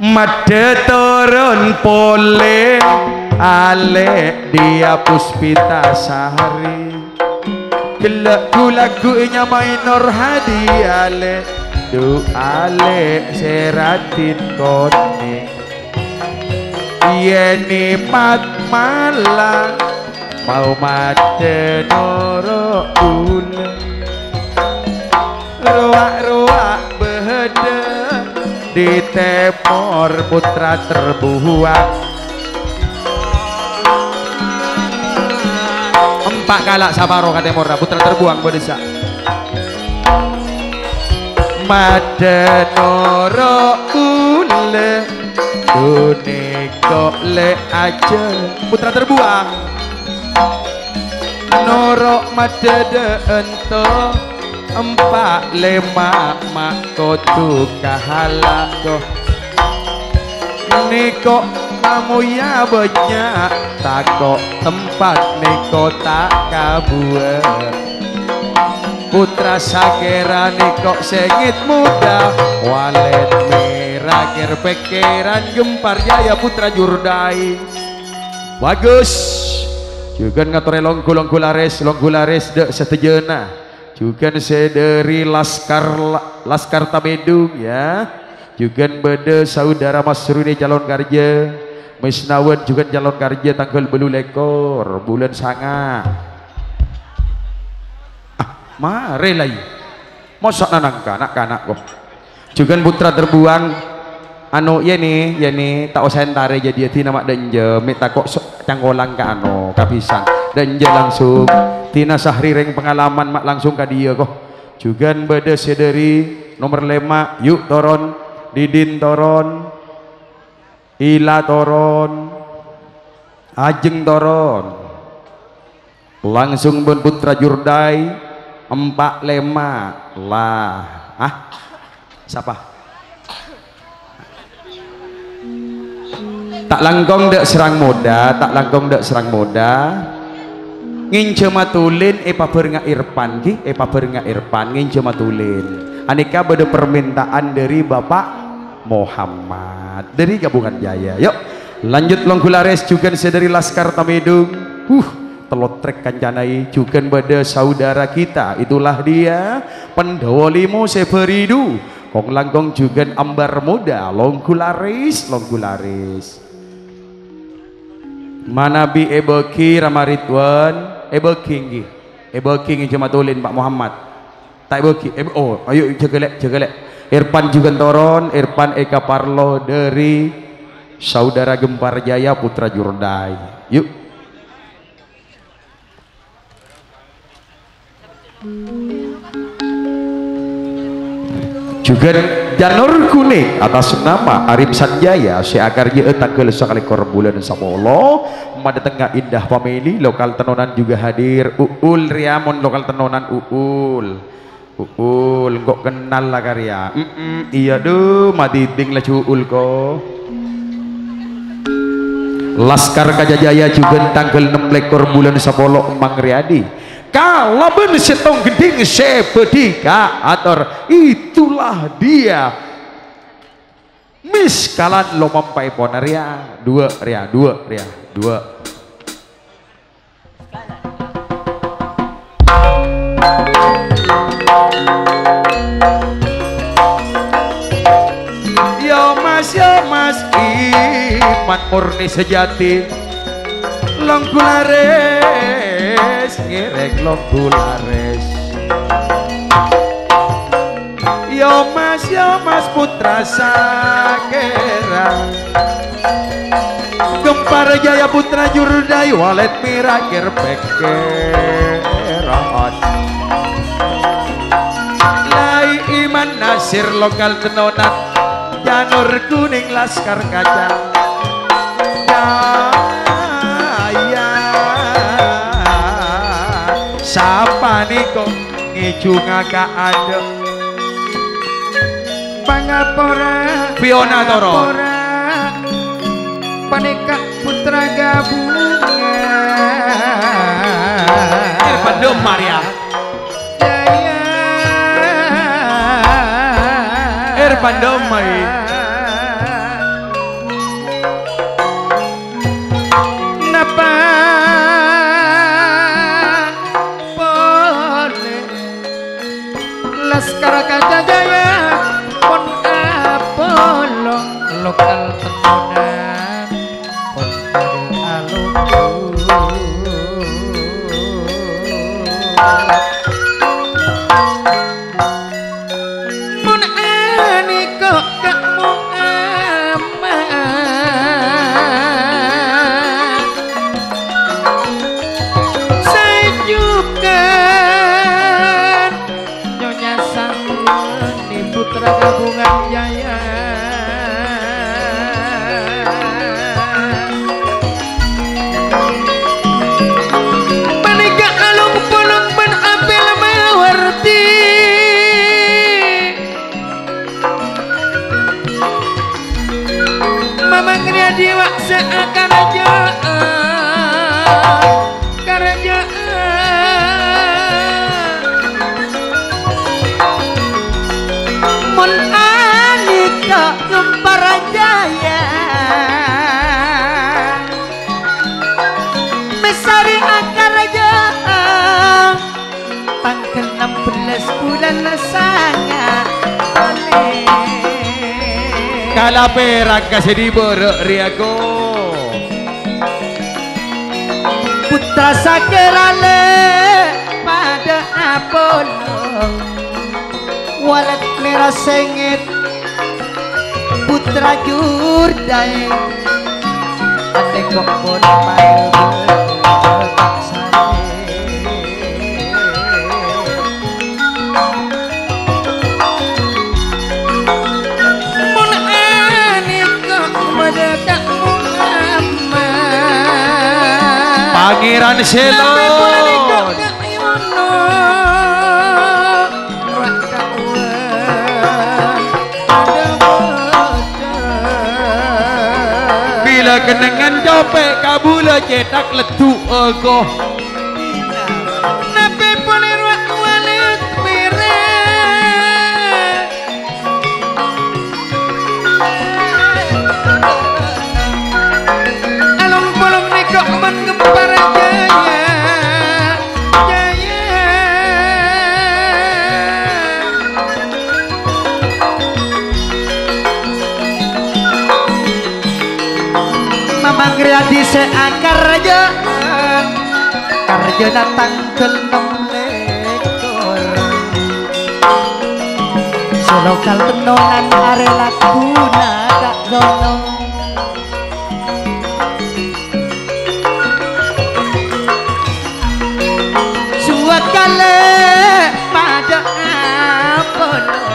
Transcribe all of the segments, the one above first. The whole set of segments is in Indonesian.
Made turun pole ale dia Puspita Sari lagu-lagunya Mainor Hadi ale du ale Seratin Kone yeni mat malang mau made noro ule ruak-ruak behede di temor putra terbuang empat kalak sabaro ka temor putra terbuang bodesa made noro ule dune kok le aja putra terbuang noro made de ento empat lima makotu kahala kok niko kamu ya banyak takok tempat niko tak kabue putra sakera niko sengit muda walet merah kir pikiran gempar jaya putra Jurdai bagus juga ngatur longgu lares dek setejena juga sederi laskar Tamedung ya juga beda saudara Mas Rudi calon kerja Misnawan juga calon kerja tanggal belu lekor bulan sanga mare lagi mosok nanangka anak-anak kok juga putra terbuang anu ya nih tak usah entare jadi tina mak denje minta kok canggolang ka anu kapisan denje langsung tina sahri reng pengalaman mak langsung ka dia kok juga beda sederi nomor 5 yuk toron Didin toron Ila toron Ajeng toron langsung ben putra Jurdai 45 lah siapa tak langkong dek serang moda ngince matulin paber Irfan ki paber Irfan ngince matulin aneka beda permintaan dari Bapak Muhammad dari gabungan Jaya yuk lanjut Longgulares juga dari Laskar Tamedung telotrek kancanai juga beda saudara kita itulah dia Pendawa Limo Seberidu kong langkong juga ambar muda Longgulares Manabi Ebeki Ramaritwan Ebeki Jamatulin Pak Muhammad tak Ebeki ayo jagalek Irfan juga toron Irfan Eka Parlo dari saudara Gempar Jaya putra Jurdai yuk juga Janur Kuning atas nama Arif Sanjaya seakarnya tanggal sekali korbulan sapolo pada tengah indah family lokal tenonan juga hadir Uul Riamon lokal tenonan Uul kok kenal lah karya iya duh maditing lah cuul ko Laskar Kajajaya juga tanggal 6 lekor bulan sapolo Emang Riyadi kalau ben setong geding sepedika ator itulah dia miskalan lo mampai ponaria dua yo mas iman murni sejati Longgulares ngirek Longgulares yo mas putra sakera Gempar Jaya putra Jurdai walet mirakir pekeran Lai Iman Nasir lokal tenonan Janur Kuning Laskar Kaca Jaya siapa nih kok ngijunga ka ada Pangapora Fiona Toro Paneka putra gabungan Irfan Domar ya Jaya Irfan Domar selokal tenonan pun alungku mun ani kok kamu aman sayukan Nyonya Sangeni putra gabungan jaya menikah alung pulung ben apel mewarti mamang riadi waksa akan aja mun anika Gemparajaya mesari akaraja tanggal 16 bulan sanga kalape rangka sedih berek riago putra sakerale pada Apollo walet merah sengit putra Jurdai ane kok pun pail mun ane kok mendekat Muhammad Pangeran Selon bila kenangan copek kabula cetak letu ogoh nape boleh ruak walet merah alung polong nekok man Gemparajaya jaya mamang riadi seakar raja karja datang ke 6 lekor selokal tenonan arela kuna gak zono suakale pada Apollo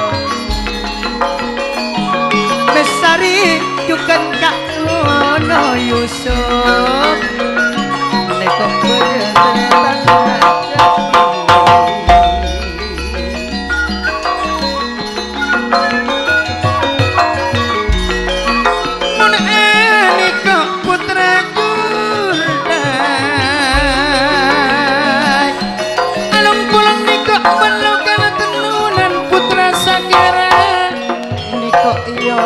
besari jukan kak Ono Yusuf nekok berderetan mun ane kok putra Jurdai alung pulang nikok melukan tenunan putra Sakera nikok iyo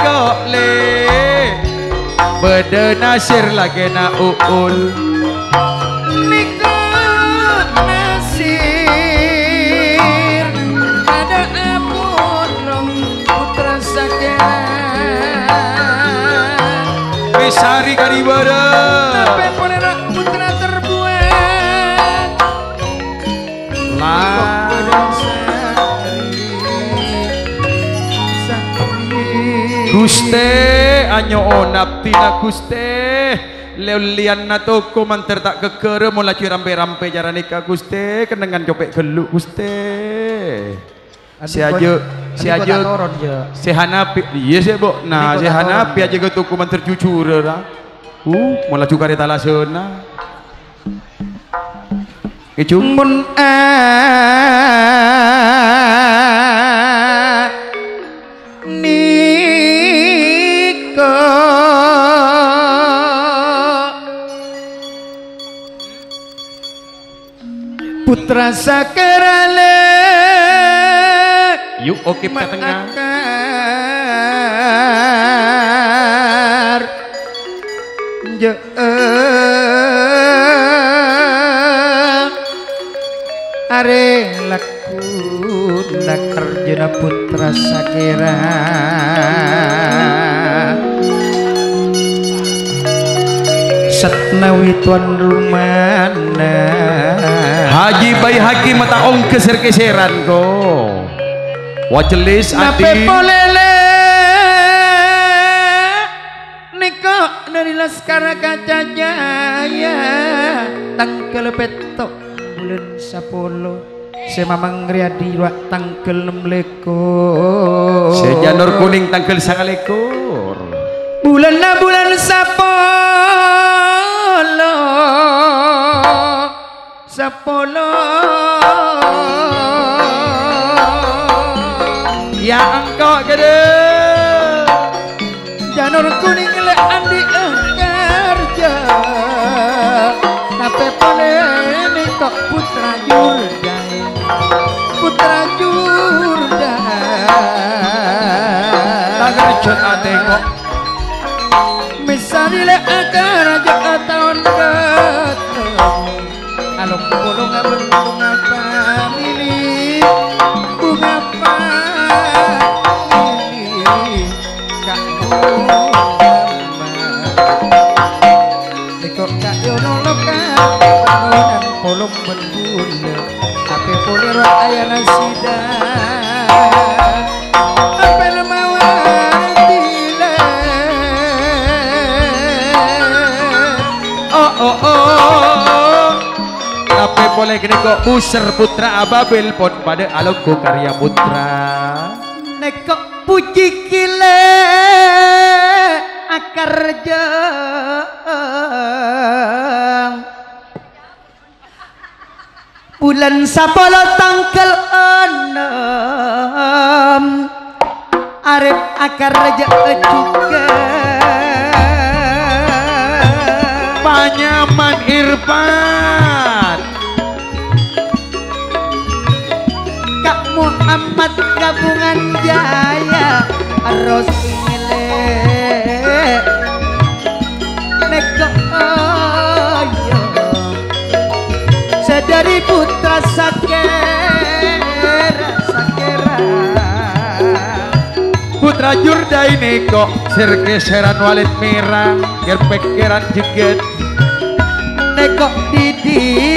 kok le bede nasir lagi na uul Niko nasir ada Apollo putra Sakera Besari karibara sampai ponera putra terbuat lah Guste anyo onap tina Guste leulian na toko manter tak kekere mula rampe-rampe jaranika Guste kenengan copek geluk Guste Si aja si Hanapi iya sih bu nah si Hanapi aja ke tuku manter cucur lah malah juga di talasona cuman niko putra sakerale yuk oke ke tengah are laku nakarjuna putra sakira setnawi tuan rumana Haji Bayi Hakim mata ong keser-keseran ko wacelis ati nape polele niko dari Laskar Kaca Jaya tangkel petok bulan 10 semamang riadi wak tangkel 6 lekor sejanur kuning tangkel 9 lekor bulan 10 ya engkau gede janur kuning le andi kerja nape pole ini kok putra jurdai tak kerjot ate kok misalnya agar aja tahun ketemu alung bolong bunga apa ini bunga apa ini kak kok kak yono loka dan polong berbunga tapi polir ayana sida apa lemawar dile tapi boleh gini kok user putra ababil pon pada alogku karya putra nekok puji kile akar jeng bulan 10 tanggal 6 arep akar jeng juga Panyaman Irfan Kak Muhammad gabungan jaya arus ngile neko ayo sedari putra sakera putra Jurda ini kok sergeseran walit merah gerpekeran jeget neko didi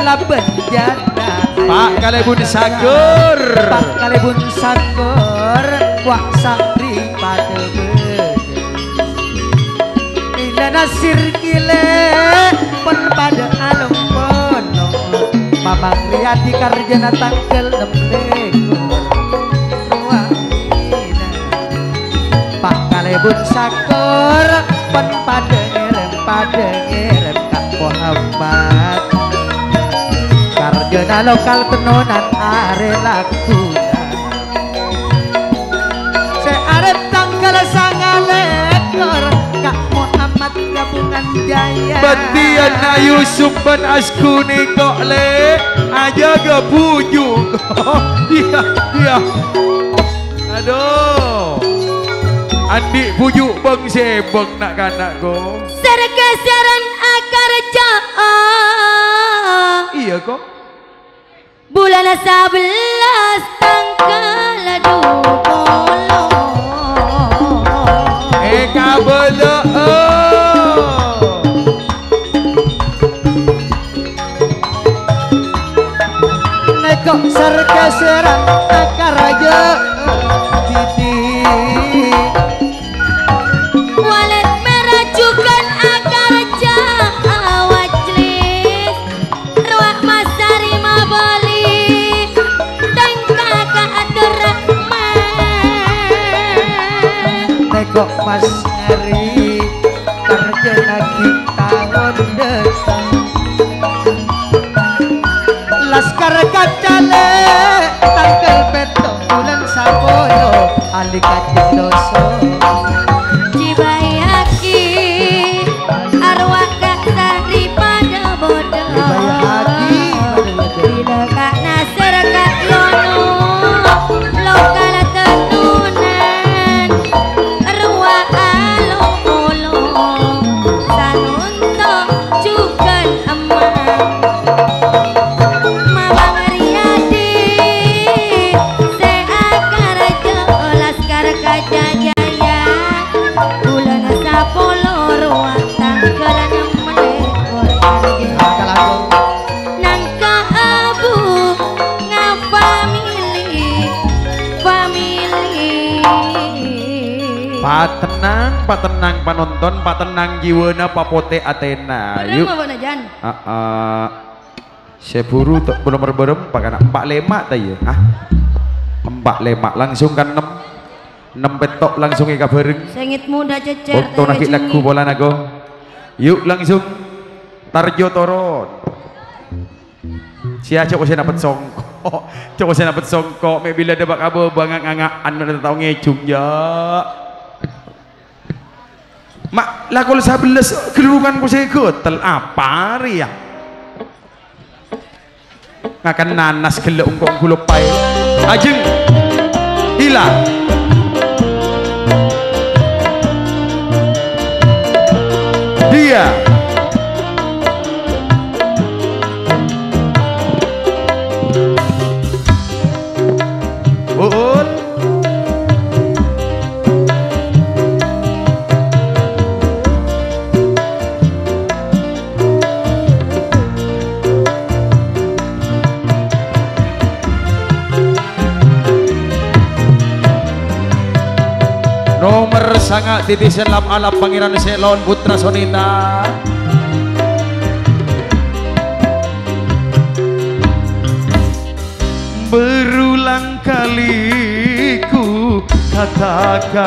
laben jana Pak Kalebun Sagur Pak Kalebun Sagur wak santri pada Ina nasir gile pun pada alung pono Mamang Riyadi Karjana tanggal 6 lekor Pak Kalebun Sagur pun pada ngerem Kak Muhammad Karjana lokal tenonan are lakuna se arep tanggal 9 lekor Kak Muhammad gabungan jaya Batian Ayu Sumban Askuni kok le aja gak bujuk iya aduh adik bujuk bang sebeng nak kanak go sergeseran akar jaa iya kok bulan 11 tanggal 20 kabelo nekok sergeseran akar aja titi walet merah juga akar jaa wajlis ruak masari mabali dan kakak hari kerja lagi tahun depan Laskar Kacale tanggal beto bulan Sabolo alikat doso Cibayaki arwah kata daripada bodoh bila kak Nasir kak Yono lokal tenunan arwah alo-olo sanunto juga emang Mamang Riyadi seakar jelas karka jaya bulan sapolo ruang tanggalan melekor nangka abu nga family patenang panonton patenang jiwana papote Athena yuk seburu tak belum berberem pakai empat lemak tadi ya empat lemak langsung kan enam petok langsung ika bareng sengit muda cecer waktu nak lagu bola nago yuk langsung tarjo toron siapa coba saya dapat songkok coba saya dapat songkok bila ada bak abo bangang angaan ada tahu ngecung ya mak lah kalau 11 kerungan ku saya gotel apa ya akan nanas gelek ungkong gulupai ajeng hilang dia Uun nomor sangat titi selam ala pangeran Selon putra Sonita berulang kali ku katakan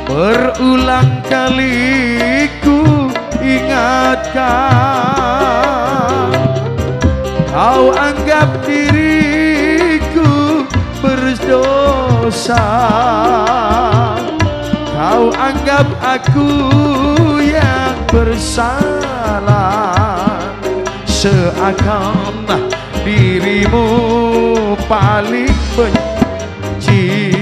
berulang kali ku ingatkan kau anggap diriku berdosa kau anggap aku yang bersalah seakan dirimu paling benci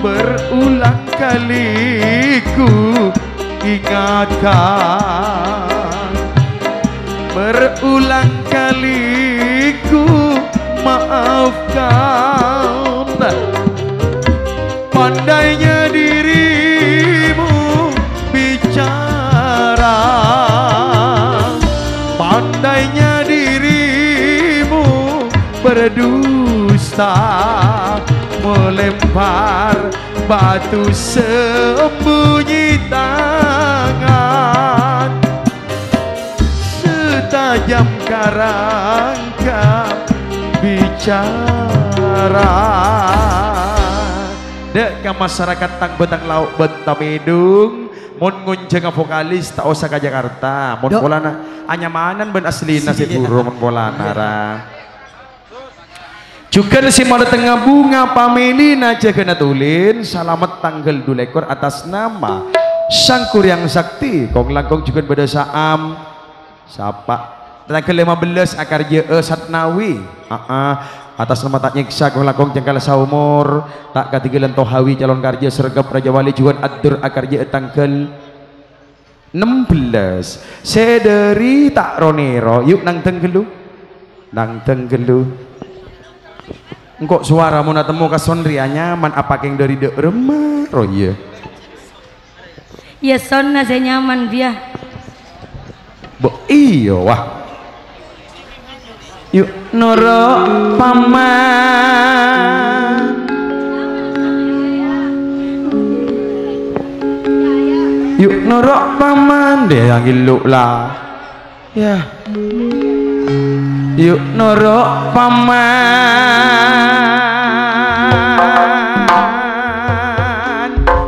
berulang kali ku ingatkan berulang kali ku maafkan pandainya dirimu bicara pandainya dirimu berdusta melempar batu sembunyi tangan setajam karangka bicara dek ke masyarakat tang betang lauk bentam hidung mun ngunceng vokalis tak usah ke Jakarta mun polana anyamanan ben aslina si buru mun polana ra juga si malu tengah bunga pamelina aja kena tulin selamat tanggal 2 ekor atas nama Sang Kuryang Sakti kong langkong juga pada saam siapa tanggal 15 akar je Satnawi atas nama tak nyiksa kong langkong jengkal saumur tak ketigalan tohawi calon karja sergap Raja Wali juga adur akar je tanggal 16 sederi tak ronero yuk nang tenggelu engkau suara mau temu ke sonria nyaman apa yang dari dek remah oh iya ya sonna saya nyaman dia iya wah yuk noro paman yuk noro paman deh yang iluk lah ya yuk nuruk paman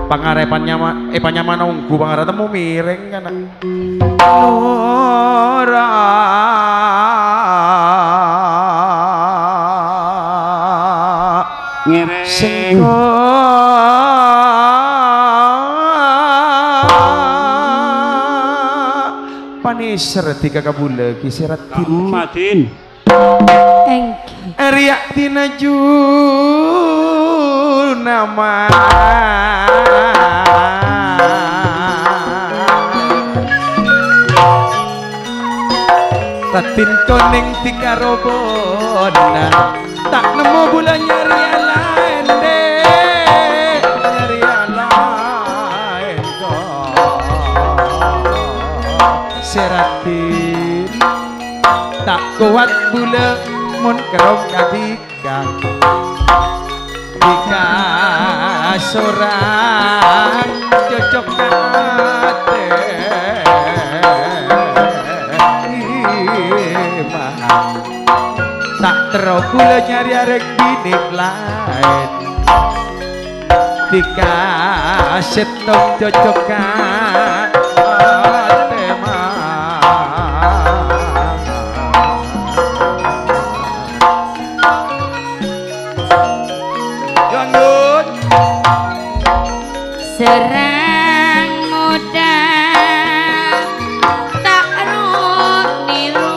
pangarepannya panyaman unggu pangaretemu miring kan nuruk sing panisar tiga kabula kiserat Madin engki riak tinaju nama tatin koning tiga robona tak nemu bulan nyari lain deh nyari lain kok seratin tak kuat bulan mun kerong kadika dika sorang cocok kate tak terobula nyari arek bidik lain dikasih tong cocokan tema lanjut serang muda tak niru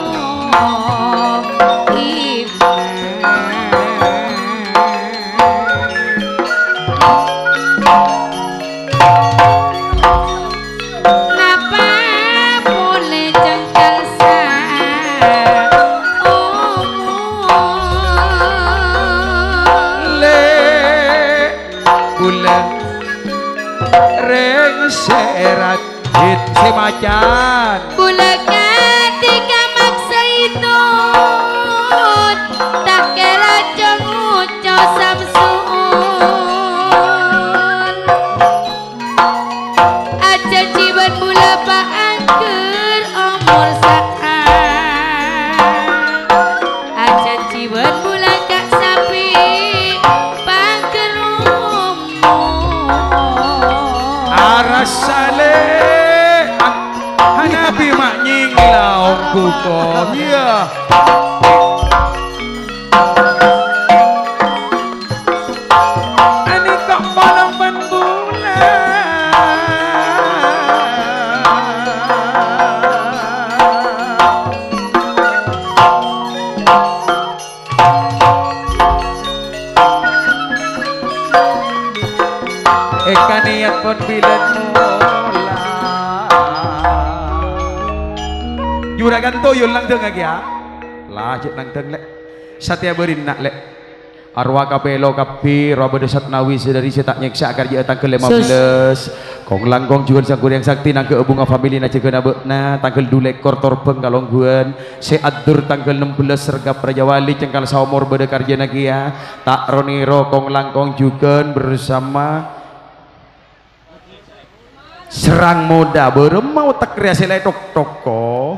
serat hit si macan bulaknya tiga maksa itu tak kira cenguco samsun aja ciban bula paangker omor saan aja ciban bula kak sapi paangker arasale hanapi maknying laong kukom ya ani kok bolong ban eka niat pun bilen mula juragan toyol lang deng lagi ya lajit lang deng lek satya berin nak lek arwah kapelo kapi roba desat nawi sedari setak nyeksa karja tanggal 15 kong langkong jual sangkur yang sakti nang ke bunga famili na cegana bekna tanggal dulek kortor peng kalongguan se adur tanggal 16 sergap Raja Wali cengkal saumur beda karja nagia tak roniro kong langkong juga bersama serang moda beremau tak kreasi ledok toko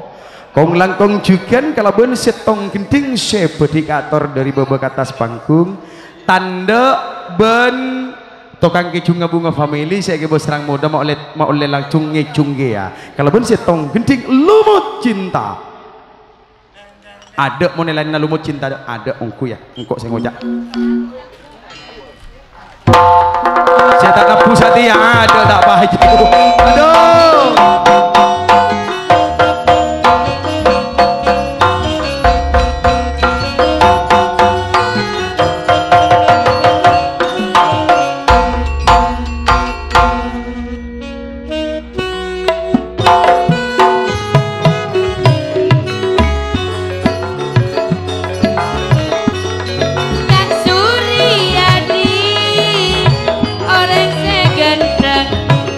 kong langkong juga kalau ben setong genting sepedikator dari babak atas panggung tanda ben tokang kecunga bunga family saya ke serang moda mau oleh langsung ngecung ya kalau ben setong genting lumut cinta ada mau nilai lumut cinta ada ongku ya engkau saya ngocak saya tak nafsu hati yang ada tak bahagia aduh Orang segan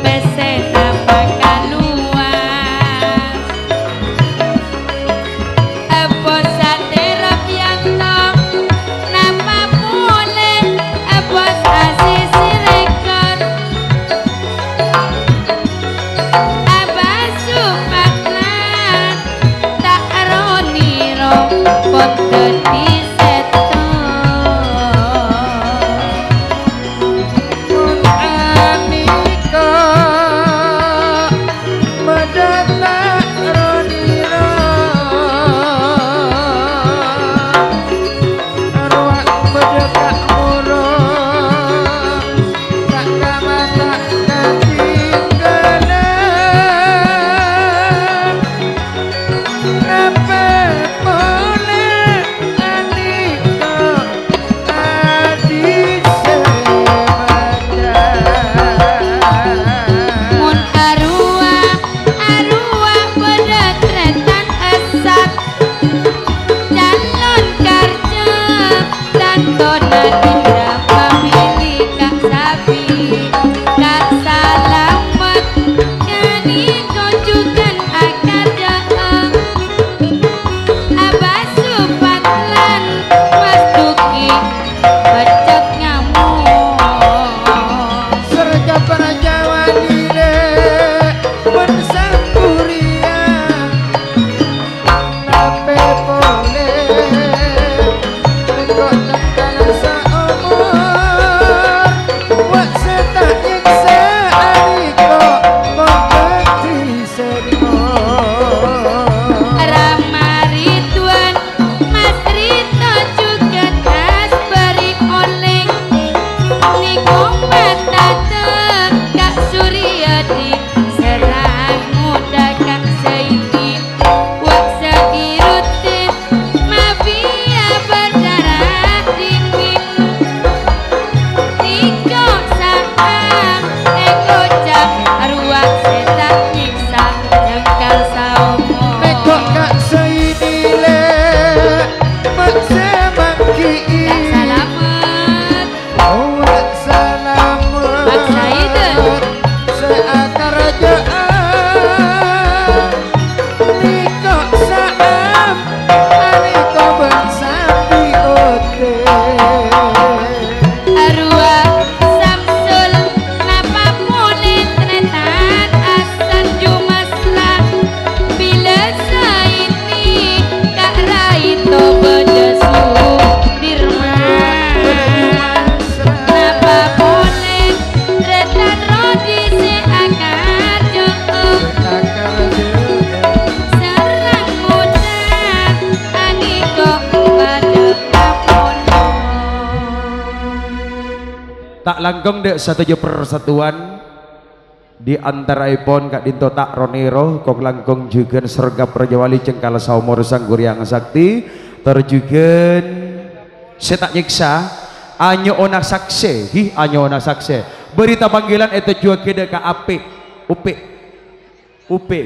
pesen apa dadi seto Mun anika mendatang ronira ruang bedekak murah tak kamata ketinggalan apa boleh anika adi mun arwah pedetretan esat calon karja tantona indra pamili kak sapi kak salamet kani konjukan akar jaeng abah supatlan mas duki becek ngamuk Serga para Jawa nile mensangkuria nape boleh engkau tentang seumur buat setak nyiksa adiko membeti sedih Ramari tuan Mas Rito juga tas beri oleng Niko mata Kak Suryadi serang muda Kak Saidi Wak seirutin mafia berdarah dingin Niko saham ekocap arwah setak nyiksa jengkal saumo Nekok kak seidile maksa mangki Kak Salamet Wak salamet Kak Saiden seakar jaan Nikok saam aniko bersambi ote arwah Samsul ngapa mulai tretan asan jumaslah bila saini Kak Raito bedesu dirman ngapa mulai tretan rodi seakar joong serang muda aniko pada kapono tak langkung dek satu persatuan di antara ipon Kak Dinto tak ronero kok langkung juga sergap Rajawali cengkala saumur sangguriang sakti terjugen setak nyiksa anyo ona sakse anyo ona sakse berita panggilan itu juga kede ka ape upe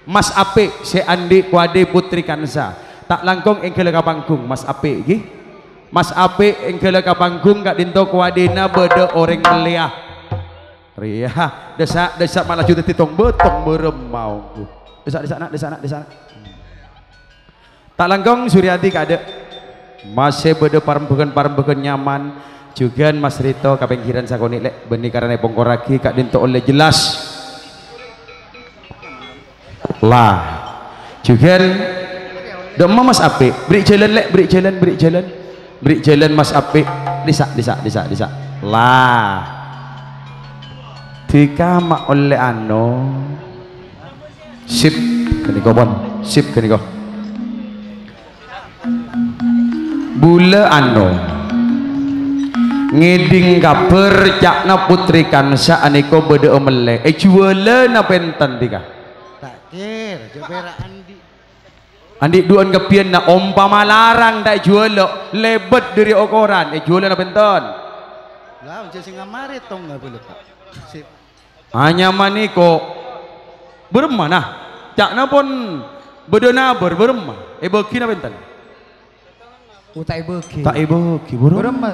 Mas Ape si Andi Kuade Putri Kansa tak langkung engkele ka panggung Mas Ape Mas Ape engkele ka panggung Kak Dinto Kuadena bede orang meliah ria desak malah juta titong betong beremau desak tak langkung Suryadi kade masih bede parembekan nyaman juga Mas Rito kapengkiran sakoni lek benih karena pongkoraki Kak Dinto oleh jelas lah juga doma Mas Ape beri jalan Mas Ape disak lah dikama oleh ano sip keniko bon sip keniko bula ano ngeding kabar cakna Putri Kansa aniko bede omele jualan apa enten tika takir jebera Andi duan kepian na umpama larang tak jual lebet dari okoran jualan apa enten lah udah sing ngamari tong nggak boleh pak sip hanya maniko bermana cakna pun bedona berma beki na enten utai beki tak beki berma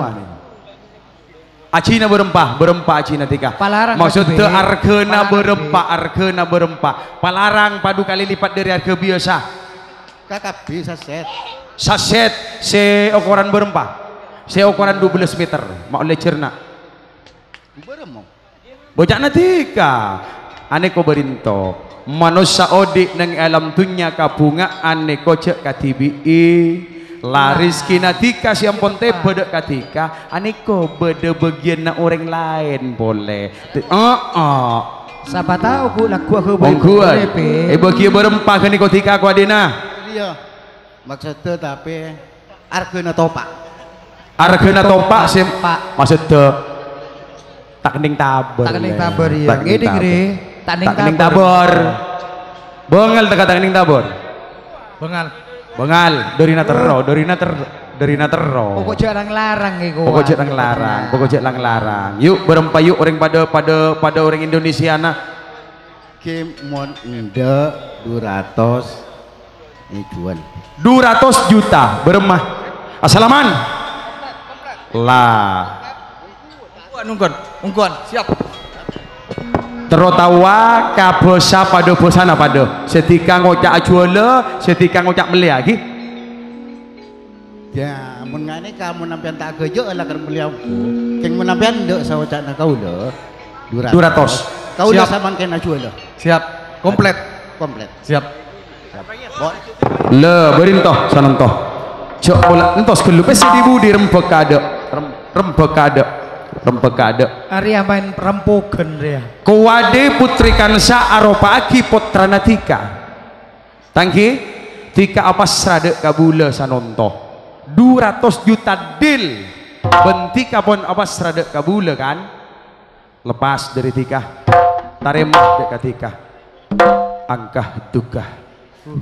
acina berempah acina tika Palarang maksudnya kabeh. arkena berempah palarang padu kali lipat dari harga biasa kakak bisa saset seokoran berempah seokoran 12 meter mau oleh cerna bocah natika aneko berinto manusia odik nang alam dunya kabunga aneko cek katibi laris kinatika siang ponte beda katika aniko beda bagian na orang lain boleh siapa tahu ku lagu aku boleh bagi berempah ke nikotika ku adina iya maksudnya tapi argana topak maksudnya tak kening tabor iya gini gini tak kening tabor bengal tak kening tabor bengal dorina tero pokok jarang larang pokok jarang larang yuk berempah yuk orang pada orang Indonesia na game mon inde 200 jual 200 juta beremah asalaman lah ungkon siap terotawa kabosa pada bosana pada setika ngocak ajuala setika ngocak meli lagi ya mun ngane kamu nampian tak gejo lah kan beliau keng mun nampian ndek sawacak na kaula 200 kaula saman kena ajuala siap komplit siap le berintoh sanontoh cok bola entos kelupe sedibu di rempek ada Arya main perampokan dia kuwade putri kansa aropaki potranatika tangki tika apa serade kabula sanontoh 200 juta deal bentika pun apa serade kabula kan lepas dari tika taremah dek katika angkah duka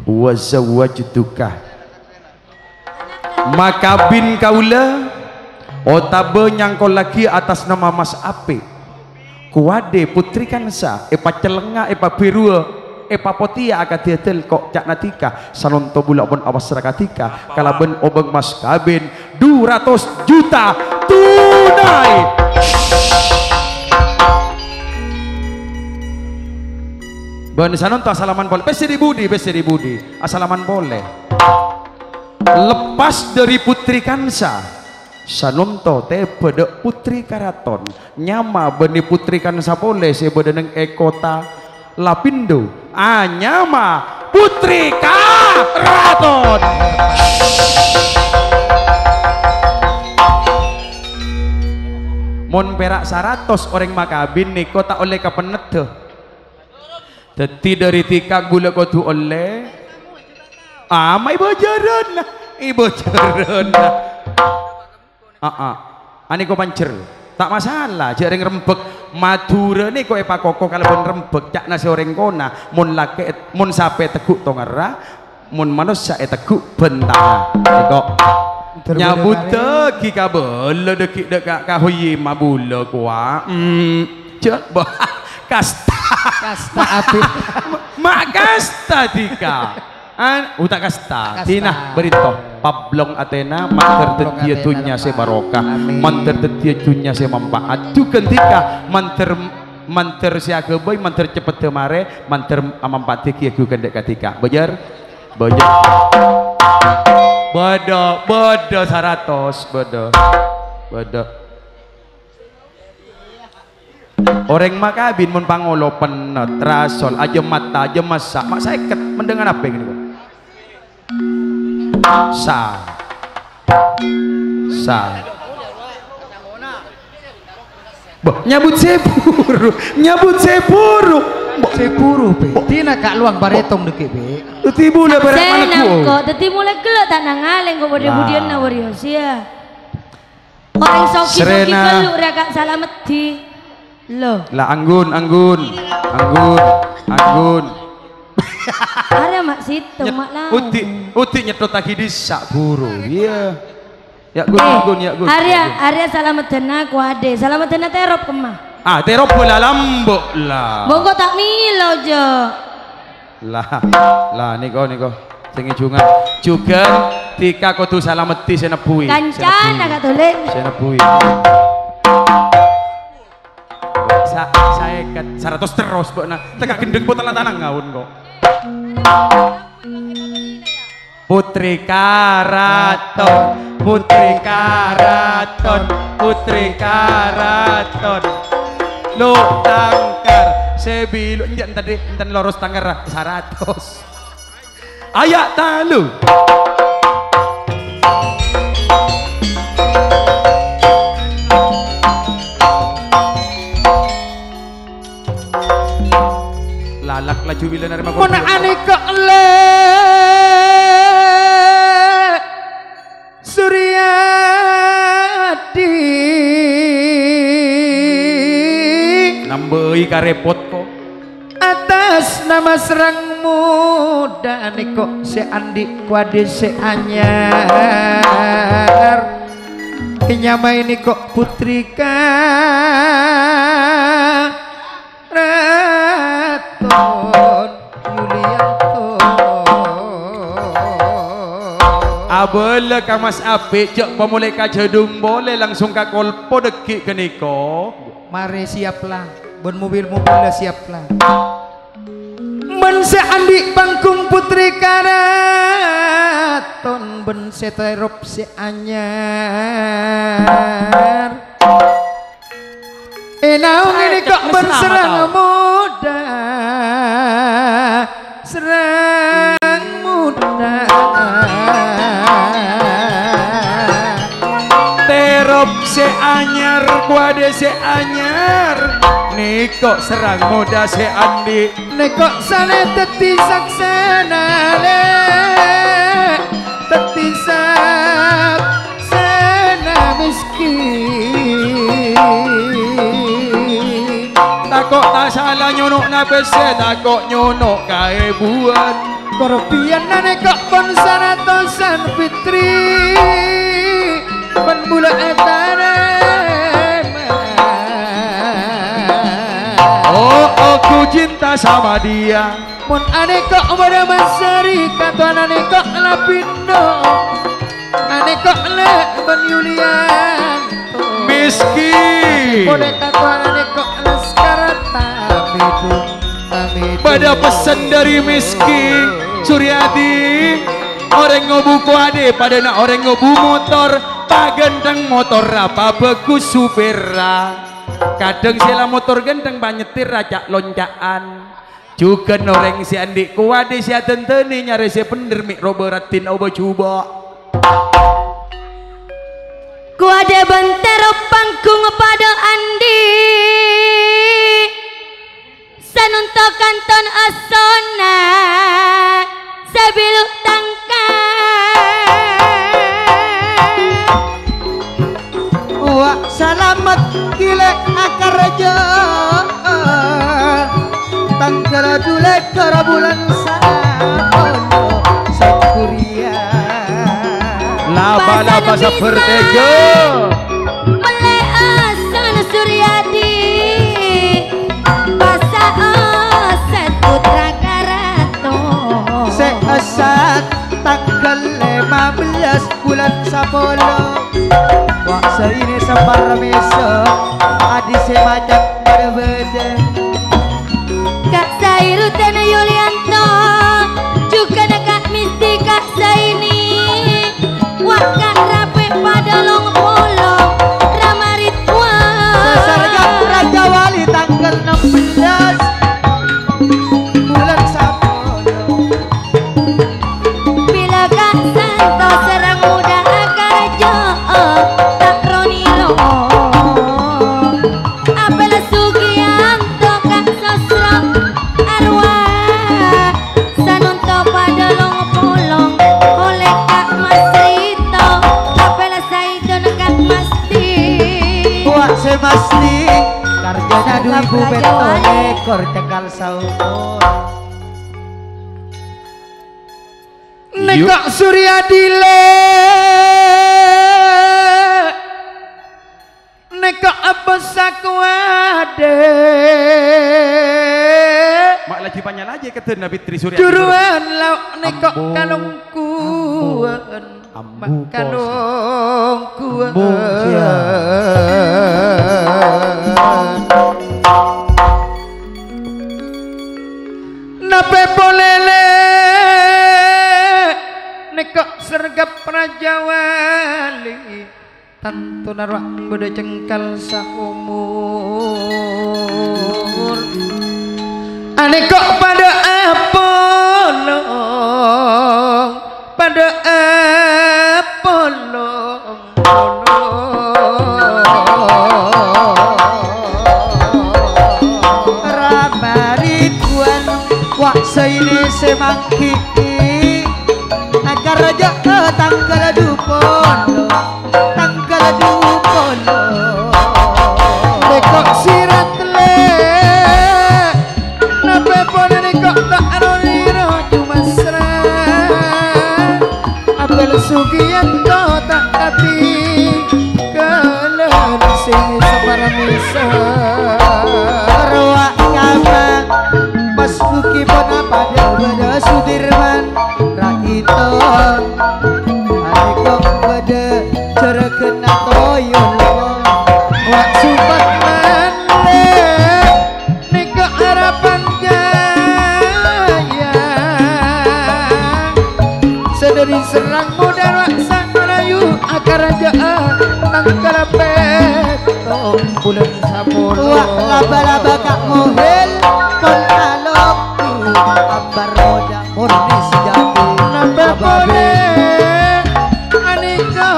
wazawajduka maka bin kaula otabe nyangkol lagi atas nama Mas Ape kuade putri kansa epa celenga epa birua epa potia akatiatel kok cak natika sanonto bulak pun awas rakatika kalaben obeng mas kabin 200 juta tunai ben sanonto asalaman boleh pesiri budi asalaman boleh lepas dari putri kansa sanonto te beda putri karaton nyama beni putri kansa boleh se beda neng ekota lapindo nyama putri karaton mon perak 100 orang makabin niko tak oleh kapenet tuh teti dari tika gula kotu oleh ibu jaran ani ko pancer tak masalah jareng rembek Madura nih kok epa koko kalau pun rembek cak nasi orang kona mun lake mun sape teguk tongera mun manusia teguk bentana kok nyabut tegi kabel dekik dekak kahoyi mabula kuah coba kasta api mak kasta tika utak kasta tina berito pablong Athena manter tetia dunya se barokah manter tetia dunya se manfaat juga tika manter si ageboy manter cepet temare manter amampati kia ku kendek katika bejar bodo 100 bodo orang makabin mun pangolo penet rasol aja mata aja masak mak saya mendengar apa ini kok sa nyabut sepuru pe tina kak luang baretong deke be tibu le barek manakku kok dadi mulai gelek tak nangaleng kok bodi-bodian na warriors ya orang soki geluk ra kak salameti loh lah anggun ada mak situ mak lah uti nyedot lagi di sak buru iya ya gun Arya salametena ku ade salametena terop kemah terop bola lambok lah bongko tak milo jo lah niko sing jungan juga tika kudu salameti senebui kancan agak tulen senebui saya kan 100 terus mbok nah tegak gendeng putar tanang ngaun kok putri karaton lu tangkar sebilu enten loros tangkar 100 ayak talu maju bila nerima Mun ane kok le Suryadi nambei karepot kok atas nama serang muda ane kok si Andi kuade si anyar nyama ini kok putrika Raton Yulianto abele ka Mas Apik cek pemulai ka jedung boleh langsung ka kolpo dekik ke niko mari siaplah bon mobil-mobilnya siaplah ben se Andi bangkung putri karaton ben se terop se anyar naung ini kok ben serang muda serang muda terop se anyar kuade se anyar niko serang muda se Andi nekok sane teti saksana le teti saksana miskin takok tak salah nyonok na bese takok nyonok kae buan korpian nekok pon sanatosan fitri ben bula etare oh aku cinta sama dia mon ane kok pada masari katuan ane kok lapindo ane kok le ben Yulianto miskin boleh katuan ane kok laskar tamidung pada pesan dari miskin Suryadi orang ngobu kuade pada nak orang ngobu motor pagenteng motor apa bagus supera kadang sila motor gendeng banyetir racak loncakan juga orang si Andi kuade si atenteni nyari si bener mik roberatin oba coba kuade bentero panggung pada Andi sanunto kanton asona sebiluk wah selamat gile akar rejo tanggal dule kara bulan saono sakuria laba-laba sepertega mele asan Suryadi basa aset putra karato seesat tanggal 15 bulan 10 waksa ini sembar meso adi semacam berbeda Kak Sairu dan Yulianto juga Kak Misti Kak Saini wakak rapi pada long polong Ramaritwan sesarga Raja Wali tanggal 16 bulan 10 bila Kak Santo serang muda akarjo tak ronilo apel Sugianto Kak Sosro arwah sanunto pada long polong oleh Kak Mas Rito apel Saidon Kak Masti wak semasti karjanya 2000 beton ekor cekal saumur nekok Suryadi le nekok apa sakuade mak lagi banyak lagi kata Nabi Tri Suryadi juruan lauk nekok kalungkuan Ambu kalungkuan nape bolele nekok sergap Raja Wali tantu narwak beda cengkal saumur anekok pada apolong pada apolong Ramarituan wak tanggal dupolo tanggal dupolo Nekok sirat le nape pone nekok tak aroliro cuma serang apel sugian kau tak tapi kelen sini separamisa Rawak nyabang Mas Buki pona pada beda Sudirman Raito Aiko beda Cerekena toyol wak supat mane nekok harapan jaya sedari serang modal wak sang rayu akar raja nangkar peto bulan sabolo Wak laba-laba kak mohel Pon aloku Ambar roda murni sejati nambah boleh aneka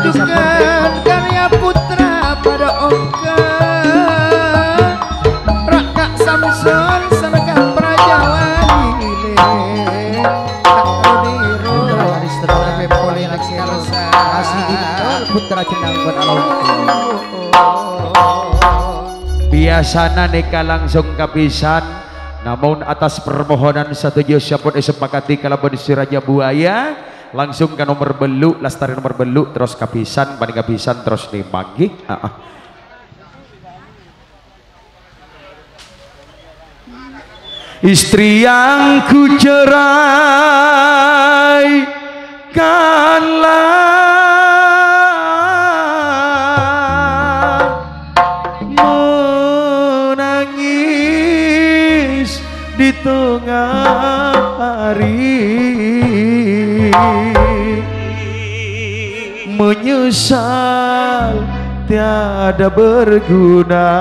dukan karya putra pada ongka Raka Samson sanakah prajawani tak terdiru tapi boleh nak siasa Asli ditol putra cenang buat alauku biasana neka langsung kapisan namun atas permohonan setuju siapun disepakati kalaupun si Raja Buaya langsung ke nomor beluk lastari nomor beluk terus kapisan banding kapisan terus dibagi istri yang ku cerai menangis di tengah hari menyesal tiada berguna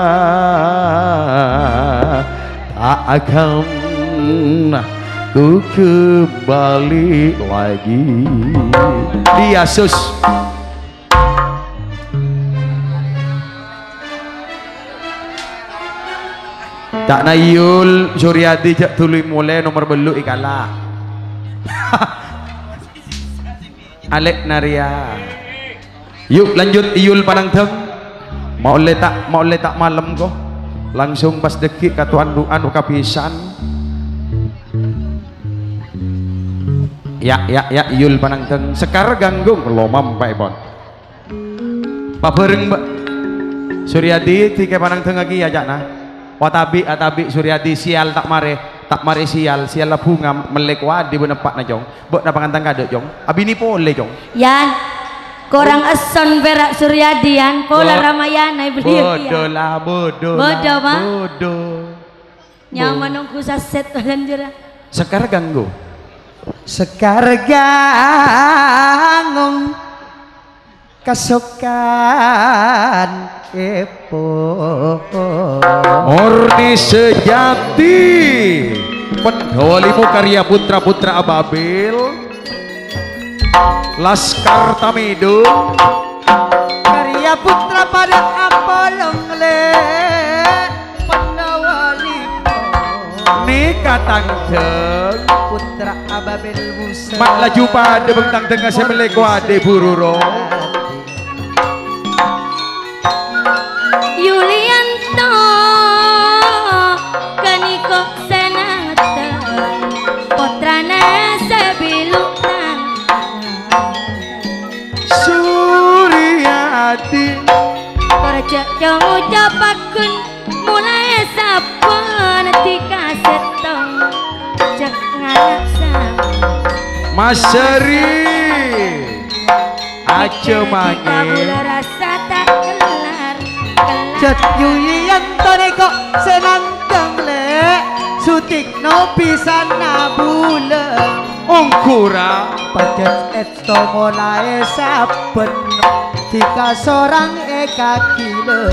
tak akan ku kembali lagi di Yesus tak nayul Suryadi jak tului mulai nomor beluk ikala Alek Naria yuk lanjut Iyul Panangteng mau letak malam kok langsung pas dekik katuan anu kapisan ya Iyul Panangteng sekar ganggung lo mampai pon pabereng Mbak Suryadi tiga Panangteng lagi ya jakna watabi Suryadi sial tak mare sial lah bunga melek wadi benepak na jong bok na pangantang kada jong abini pole jong Yan korang eson berak Suryadi yan pola Ramayana beliau bodoh mah bodoh nyaman nunggu saset lanjut sekar ganggu Sekar gangung Kasukan kepo murni sejati pendolimu karya putra-putra Ababil Laskar Tamidung Karya putra pada Apolong le Pendawalimu nikah tangteng Putra Ababil Musa mak laju pada bentang tengah semeleko ade bururo Yulianto kaniko senatan potrana sebilutan Suryadi kerja yang ucapakun mulai sapan dikasetong cek ngalaksa Mas Seri aja kabula mangin rasa tak kelar Cet Yulianto kok senanteng le Sutikno pisan nabule ongkura Pajet eto mulai saben Jika seorang kaki le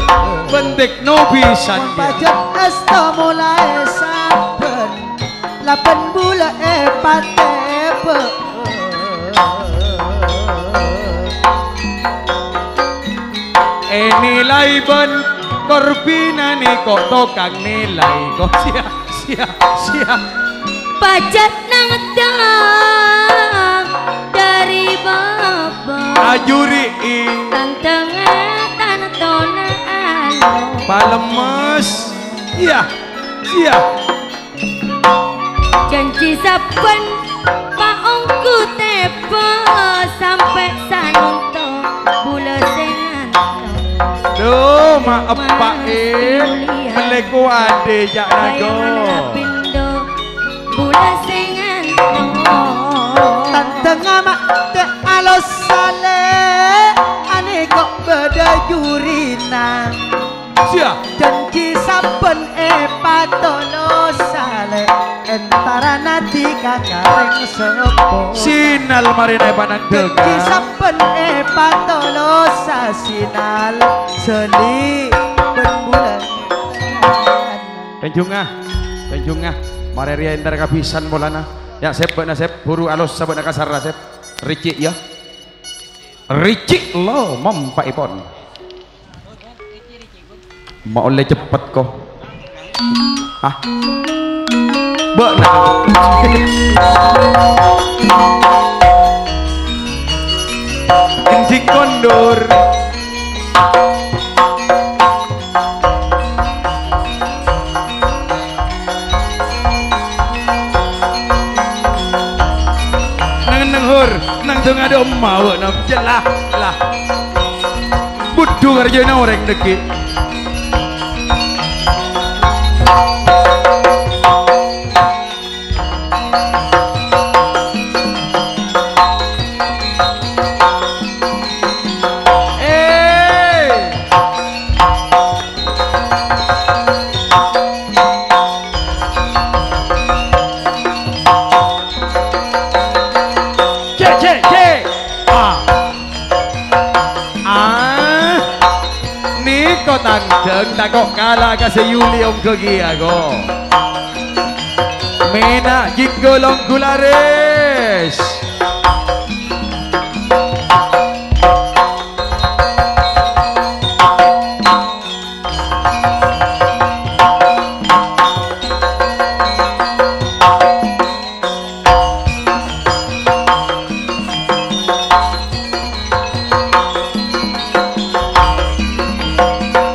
bentik no pisan Pajet eto mulai saben 8 bulan patebe nilai ben korbinane kok tokang nilai kok sia pajak nang dang dari Sari baba ajuri Kang tengah tanah tona alo palemes iya iya janji saben paongku tepo sampai sanunto bula sengan duh maaf pak meleku ade jak nago pindo bula sengan tengah mak te alos sale ane kok beda jurina sia janji saben patolo sale entara nanti kakareng sepo sinal marina panang janji tengah saben patolo sasinal seli berbulan penjungah mari ria entar kapisan bolana ya sep na sep buru alus sabana kasar sep ricik ya ricik lo mampak ipon mau oleh cepet kok hah bek kencing kondur nang tengah ada mau nam jelah lah butuh kerjanya orang deki Tang tak kok kalah kasih Yuli om kegi aku Mena gigolong gulares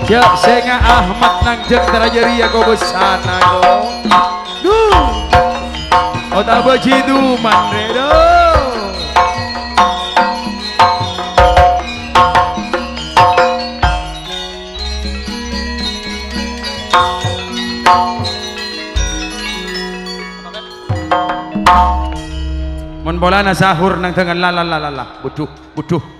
ya senga Ahmad nang jeng terajari aku besana ko duh otak begitu mandre do mon bola na sahur nang tengah la butuh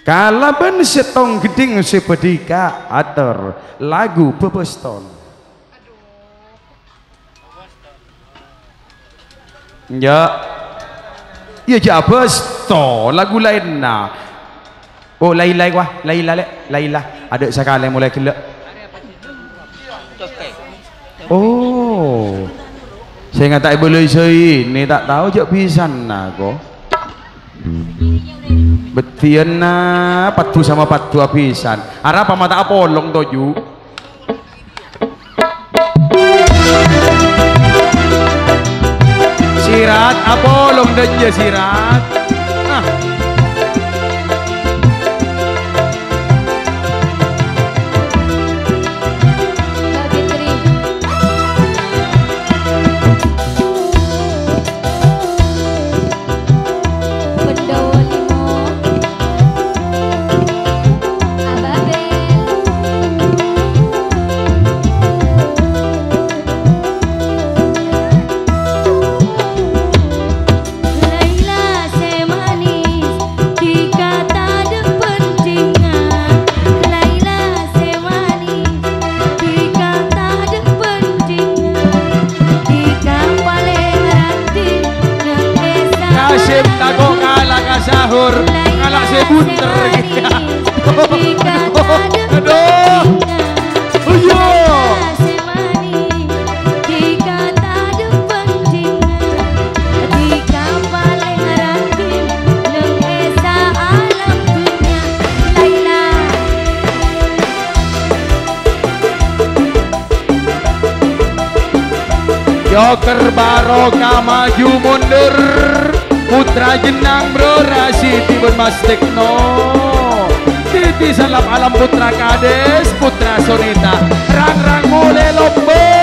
kala ben setong geding sepedika atur lagu bebeston ya iya jabes to lagu lain na oh lain wah Laila ada sekali mulai kelak oh saya nggak tak boleh ini tak tahu jak pisan aku betian na patu sama patu apisan arah apa mata apolong toju sirat apolong dan ya sirat sahur ngalak sebunter gitu aduh iya Joker barokah maju mundur Putra jenang bro Rasidi ben Mas Tekno Titi salam alam putra kades putra sonita rang mulai lombong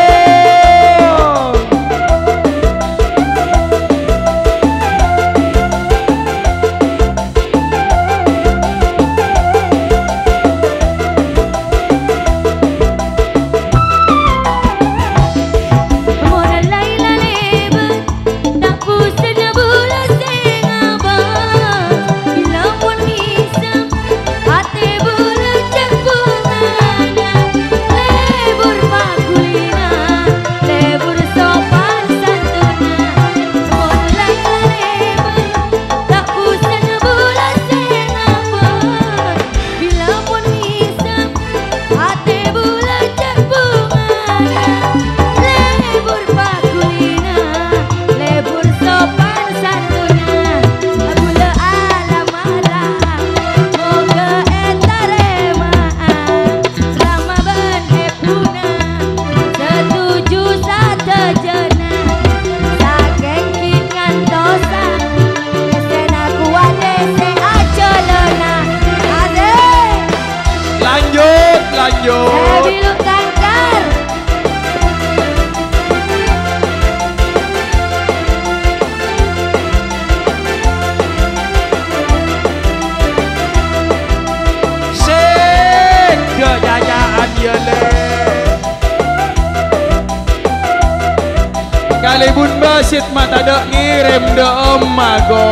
Kalibun basit mata dek ngirim de emago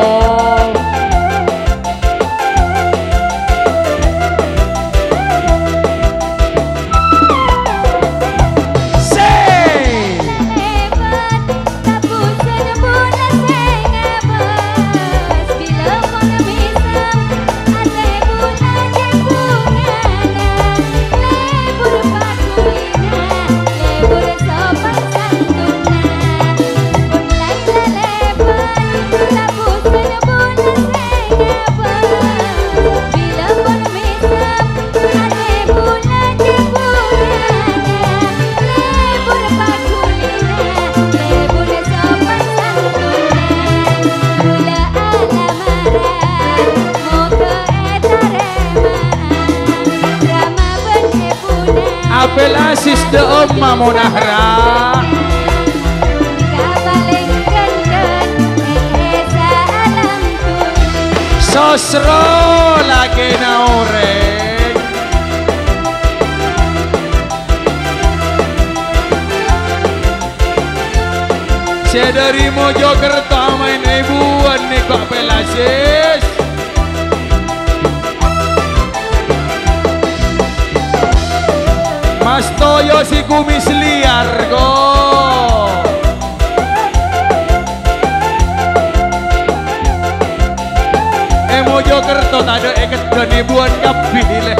apel asis de oma monahra sosro lagi naureng saya dari Mojokerto main ibuan nih kok apel asis Mas Toyo si kumis liar go Mojokerto tak ada eket kenibuan kapile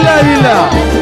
Laila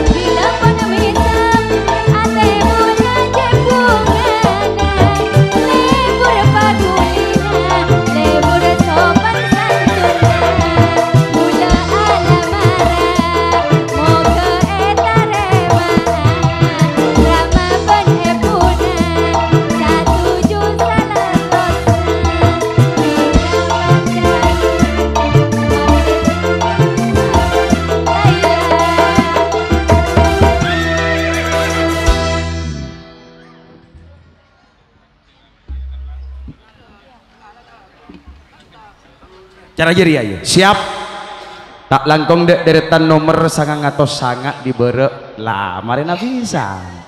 cara jadi ayo siap tak langkong dek deretan nomor sangat ngatos sangat dibere lah marina bisa